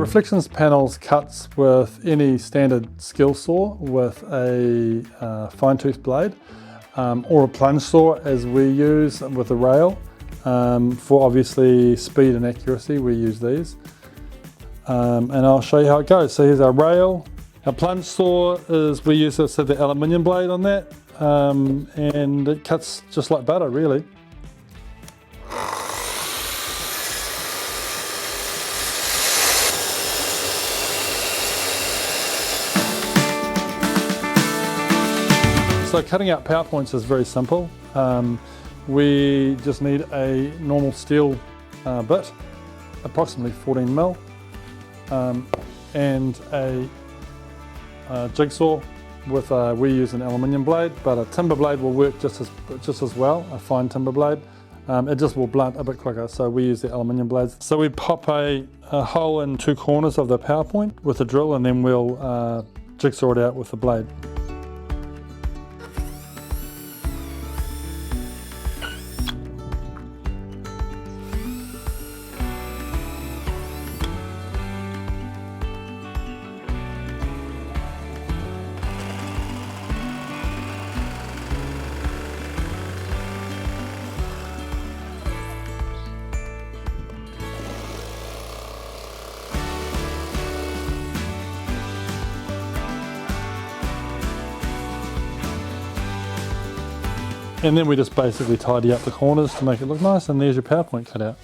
reflections panels cuts with any standard skill saw with a fine tooth blade or a plunge saw as we use with a rail. For obviously speed and accuracy we use these. And I'll show you how it goes. So here's our rail. Our plunge saw is, we use the aluminium blade on that, and it cuts just like butter really. So cutting out PowerPoints is very simple. We just need a normal steel bit, approximately 14 mil, and a jigsaw with we use an aluminium blade, but a timber blade will work just as well, a fine timber blade. It just will blunt a bit quicker, so we use the aluminium blades. So we pop a hole in 2 corners of the PowerPoint with a drill, and then we'll jigsaw it out with the blade. And then we just basically tidy up the corners to make it look nice, and there's your PowerPoint cut out.